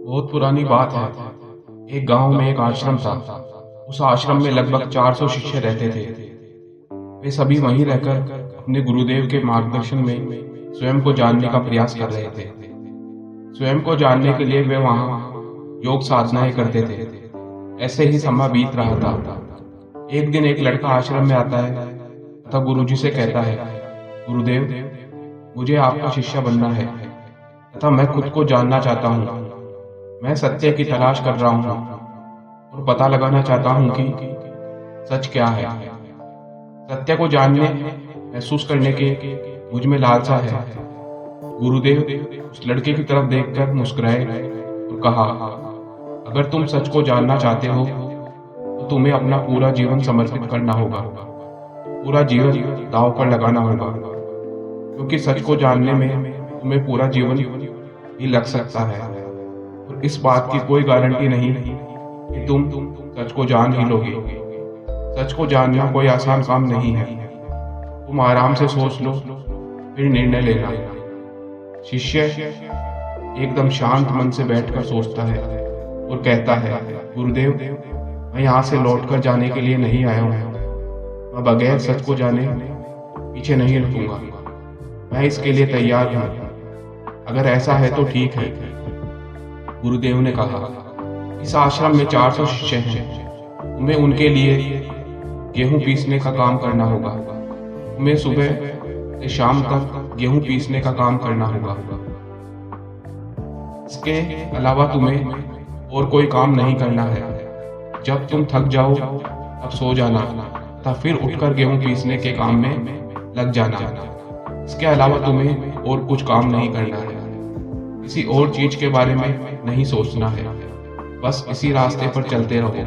बहुत पुरानी बात है। एक गांव में एक आश्रम था। उस आश्रम में लगभग 400 शिष्य रहते थे। वे सभी वहीं रहकर अपने गुरुदेव के मार्गदर्शन में स्वयं को जानने का प्रयास कर रहे थे। स्वयं को जानने के लिए वे वहां योग साधनाएं करते थे। ऐसे ही समय बीत रहा था। एक दिन एक लड़का आश्रम में आता है तथा गुरुजी से कहता है, गुरुदेव, मुझे आपका शिष्य बनना है तथा मैं खुद को जानना चाहता हूँ। मैं सत्य की तलाश कर रहा हूँ और पता लगाना चाहता हूँ कि सच क्या है। सत्य को जानने, महसूस करने के मुझ में लालसा है। गुरुदेव उस लड़के की तरफ देखकर मुस्कुराए और कहा, अगर तुम सच को जानना चाहते हो तो तुम्हें अपना पूरा जीवन समर्पित करना होगा। पूरा जीवन दांव पर लगाना होगा, क्योंकि सच को जानने में तुम्हें पूरा जीवन भी लग सकता है। और इस बात की कोई गारंटी नहीं कि तुम सच को जान ही लोगे। सच को जानना कोई आसान काम नहीं है। तुम आराम से सोच लो, फिर निर्णय लेना। शिष्य एकदम शांत मन से बैठकर सोचता है और कहता है, गुरुदेव, मैं यहाँ से लौटकर जाने के लिए नहीं आया हूँ। मैं बगैर सच को जाने पीछे नहीं रुकूंगा। मैं इसके लिए तैयार हूँ। अगर ऐसा है तो ठीक है। गुरुदेव ने कहा, इस आश्रम में 400 शिष्य हैं। तुम्हें उनके लिए गेहूं पीसने का काम करना होगा। तुम्हें सुबह से शाम तक गेहूं पीसने का काम करना होगा। इसके अलावा तुम्हें और कोई काम नहीं करना है। जब तुम थक जाओ तब सो जाना तथा फिर उठकर गेहूं पीसने के काम में लग जाना। इसके अलावा तुम्हें और कुछ काम नहीं करना है। किसी और चीज के बारे में नहीं सोचना है। बस इसी रास्ते पर चलते रहो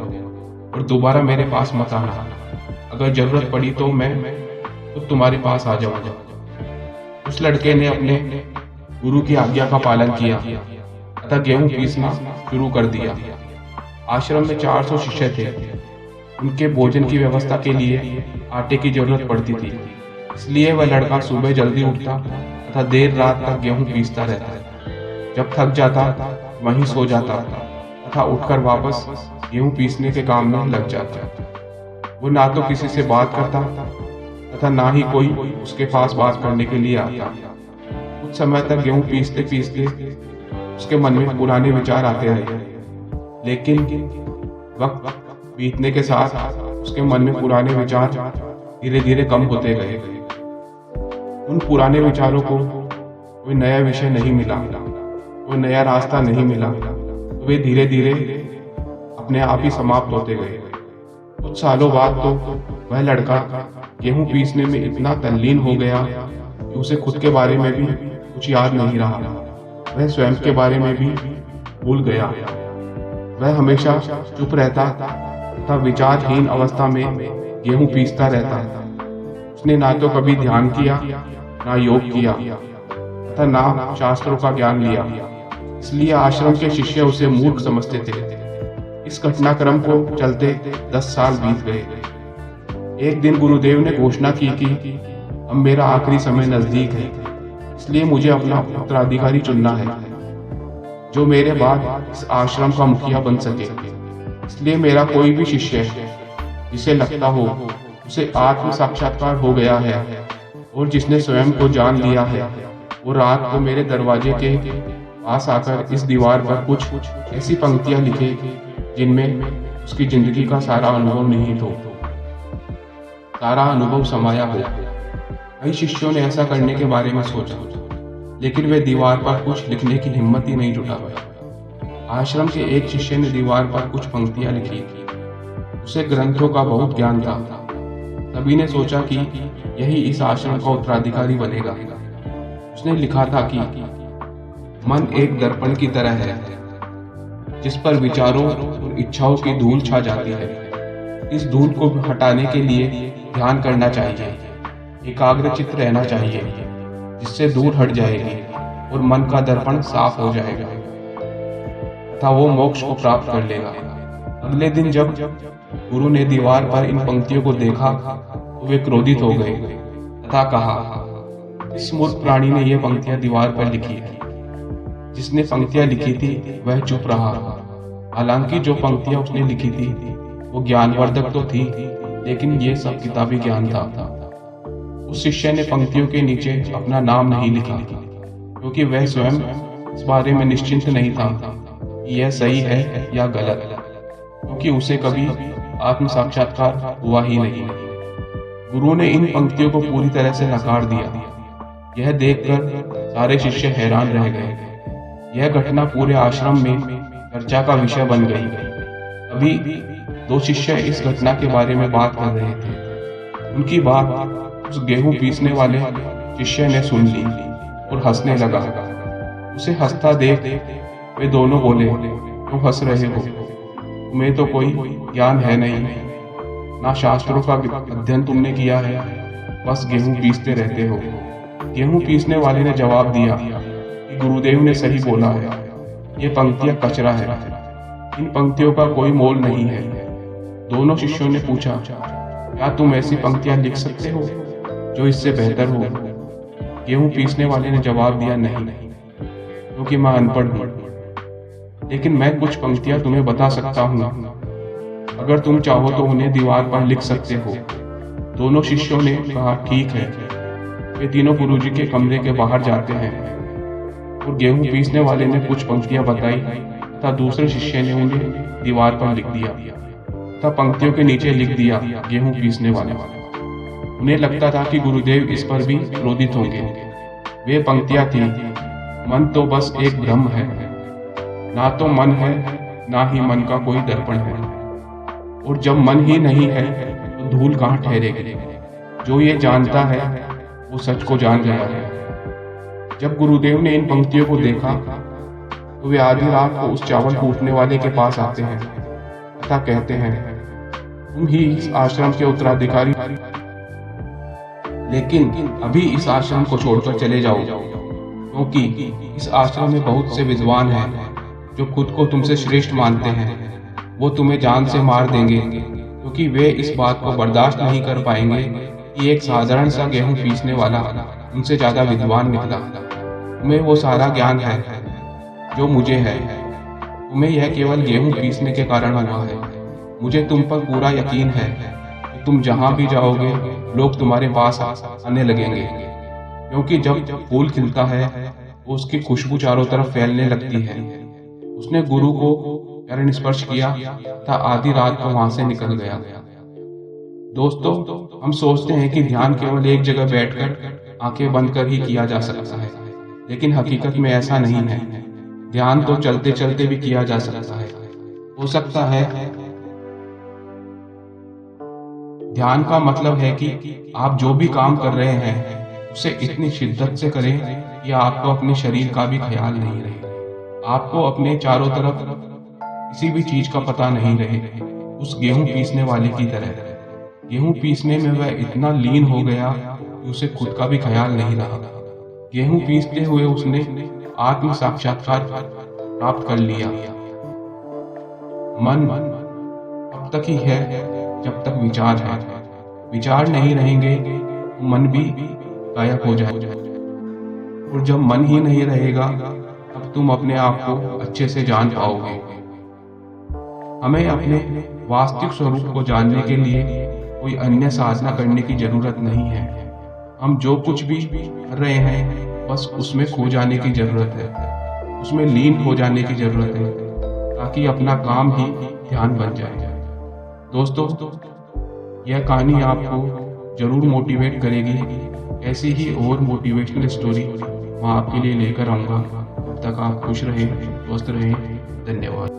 और दोबारा मेरे पास मत आना। अगर जरूरत पड़ी तो मैं तो तुम्हारे पास आ जाऊंगा। उस लड़के ने अपने गुरु की आज्ञा का पालन किया तथा गेहूं पीसना शुरू कर दिया। आश्रम में 400 शिष्य थे। उनके भोजन की व्यवस्था के लिए आटे की जरूरत पड़ती थी। इसलिए वह लड़का सुबह जल्दी उठता तथा देर रात तक गेहूं पीसता रहता। जब थक जाता वहीं सो जाता तथा उठकर वापस गेहूं पीसने के काम में लग जाता। वो ना तो किसी से बात करता तथा ना ही कोई उसके पास बात करने के लिए आता। कुछ समय तक गेहूं पीसते पीसते उसके मन में पुराने विचार आते रहे, लेकिन वक्त बीतने के साथ उसके मन में पुराने विचार धीरे धीरे कम होते गए। उन पुराने विचारों को कोई नया विषय नहीं मिला, कोई नया रास्ता नहीं मिला, तो वे धीरे धीरे अपने आप ही समाप्त होते गए। कुछ सालों बाद तो वह लड़का गेहूं पीसने में इतना तल्लीन हो गया कि उसे खुद के बारे में भी कुछ याद नहीं रहा। वह स्वयं के बारे में भी भूल गया। वह हमेशा चुप रहता तथा विचारहीन अवस्था में गेहूं पीसता रहता। उसने ना तो कभी ध्यान किया, ना योग किया तथा ना शास्त्रों का ज्ञान लिया। इसलिए आश्रम के शिष्य उसे मूर्ख समझते थे। इस घटनाक्रम को चलते 10 साल बीत गए। एक दिन गुरुदेव ने घोषणा की कि अब मेरा आखिरी समय नजदीक है, इसलिए मुझे अपना उत्तराधिकारी चुनना है जो मेरे बाद इस आश्रम का मुखिया बन सके। इसलिए मेरा कोई भी शिष्य जिसे लगता हो उसे आत्म साक्षात्कार हो गया है और जिसने स्वयं को जान लिया है, वो रात को मेरे दरवाजे के पास आकर इस दीवार पर कुछ ऐसी पंक्तियां लिखे जिनमें उसकी जिंदगी का सारा अनुभव निहित हो, सारा अनुभव समाया हो। कई शिष्यों ने ऐसा करने के बारे में सोचा, लेकिन वे दीवार पर कुछ लिखने की हिम्मत ही नहीं जुटा पाए। आश्रम के एक शिष्य ने दीवार पर कुछ पंक्तियां लिखी। उसे ग्रंथों का बहुत ज्ञान था। सभी ने सोचा कि यही इस आश्रम का उत्तराधिकारी बनेगा। उसने लिखा था कि मन एक दर्पण की तरह है जिस पर विचारों और इच्छाओं की धूल छा जाती है। इस धूल को हटाने के लिए ध्यान करना चाहिए, एकाग्रचित्त रहना चाहिए, जिससे दूर हट जाएगी और मन का दर्पण साफ हो जाएगा तथा वो मोक्ष को प्राप्त कर लेगा। अगले दिन जब गुरु ने दीवार पर इन पंक्तियों को देखा तो वे क्रोधित हो गए तथा कहा, इस मूर्ख प्राणी ने ये पंक्तियां दीवार पर लिखी। जिसने पंक्तियां लिखी थी वह चुप रहा। हालांकि जो पंक्तियां उसने लिखी थी वो ज्ञानवर्धक तो थी, लेकिन ये सब किताबी ज्ञान था। उस शिष्य ने पंक्तियों के नीचे अपना नाम नहीं लिखा, क्योंकि वह स्वयं इस बारे में निश्चिंत नहीं था कि यह सही है या गलत, क्योंकि उसे कभी आत्म साक्षात्कार हुआ ही नहीं। गुरु ने इन पंक्तियों को पूरी तरह से नकार दिया। यह देखकर सारे शिष्य हैरान रह गए। यह घटना पूरे आश्रम में चर्चा का विषय बन गई। अभी 2 शिष्य इस घटना के बारे में बात कर रहे थे। उनकी बात उस गेहूं पीसने वाले शिष्य ने सुन ली और हंसने लगा। उसे हंसता देख वे दोनों बोले, क्यों हंस रहे हो? तुम्हें तो कोई ज्ञान है नहीं, ना शास्त्रों का अध्ययन तुमने किया है, बस गेहूं पीसते रहते हो। गेहूं पीसने वाले ने जवाब दिया कि गुरुदेव ने सही बोला है, ये पंक्तियां कचरा है, इन पंक्तियों का कोई मोल नहीं है। दोनों शिष्यों ने पूछा, क्या तुम ऐसी पंक्तियां लिख सकते हो जो इससे बेहतर हो? गेहूं पीसने वाले ने जवाब दिया, नहीं, क्योंकि मैं अनपढ़ हूं, लेकिन मैं कुछ पंक्तियां तुम्हें बता सकता हूं। अगर तुम चाहो तो उन्हें दीवार पर लिख सकते हो। दोनों शिष्यों ने कहा, ठीक है। वे तीनों गुरुजी के कमरे के बाहर जाते हैं और गेहूं पीसने वाले ने कुछ पंक्तियां बताई तथा दूसरे शिष्य ने उन्हें दीवार पर लिख दिया तथा पंक्तियों के नीचे लिख दिया, गेहूं पीसने वाले। उन्हें लगता था कि गुरुदेव इस पर भी क्रोधित होंगे। वे पंक्तियां थी, मन तो बस एक भ्रम है, ना तो मन है ना ही मन का कोई दर्पण है, और जब मन ही नहीं है तो धूल कहाँ ठहरेगी। जो ये जानता है वो सच को जान गया है। जब गुरुदेव ने इन पंक्तियों को देखा तो वे आधी रात को उस चावल कूटने वाले के पास आते हैं तथा कहते हैं, तुम ही इस आश्रम के उत्तराधिकारी, लेकिन अभी इस आश्रम को छोड़कर चले जाओ, क्योंकि इस आश्रम में बहुत से विद्वान हैं जो खुद को तुमसे श्रेष्ठ मानते हैं। वो तुम्हें जान से मार देंगे, क्योंकि वे इस बात को बर्दाश्त नहीं कर पाएंगे कि एक साधारण सा गेहूं पीसने वाला उनसे ज्यादा विद्वान निकला। तुम्हें वो सारा ज्ञान है जो मुझे है, तुम्हें यह केवल गेहूं पीसने के कारण हुआ है। मुझे तुम पर पूरा यकीन है कि तुम जहां भी जाओगे लोग तुम्हारे पास आने लगेंगे, क्योंकि जब फूल खिलता है तो उसकी खुशबू चारों तरफ फैलने लगती है। उसने गुरु को चरण स्पर्श किया तथा आधी रात को वहां से निकल गया। दोस्तों, हम सोचते हैं कि ध्यान केवल एक जगह बैठकर आंखें बंद कर ही किया जा सकता है, लेकिन हकीकत में ऐसा नहीं है। ध्यान तो चलते चलते भी किया जा सकता है। हो सकता है ध्यान का मतलब है कि आप जो भी काम कर रहे हैं उसे इतनी शिद्दत से करें कि आपको अपने शरीर का भी ख्याल नहीं रहे, आपको अपने चारों तरफ किसी भी चीज का पता नहीं रहे। उस गेहूं पीसने वाले की तरह गेहूं पीसने में वह इतना लीन हो गया कि उसे खुद का भी ख्याल नहीं रहा। गेहूं पीसते हुए उसने आत्म साक्षात्कार प्राप्त कर लिया। मन अब तक ही है जब तक विचार है। विचार नहीं रहेंगे तो मन भी गायब हो जाएगा, और जब मन ही नहीं रहेगा तब तुम अपने आप को अच्छे से जान पाओगे। हमें अपने वास्तविक स्वरूप को जानने के लिए कोई अन्य साधना करने की जरूरत नहीं है। हम जो कुछ भी कर रहे हैं बस उसमें खो जाने की जरूरत है, उसमें लीन हो जाने की जरूरत है, ताकि अपना काम ही ध्यान बन जाए। दोस्तों, यह कहानी आपको जरूर मोटिवेट करेगी। ऐसी ही और मोटिवेशनल स्टोरी मैं आपके लिए लेकर आऊँगा। तब तक आप खुश रहें, स्वस्थ रहें। धन्यवाद।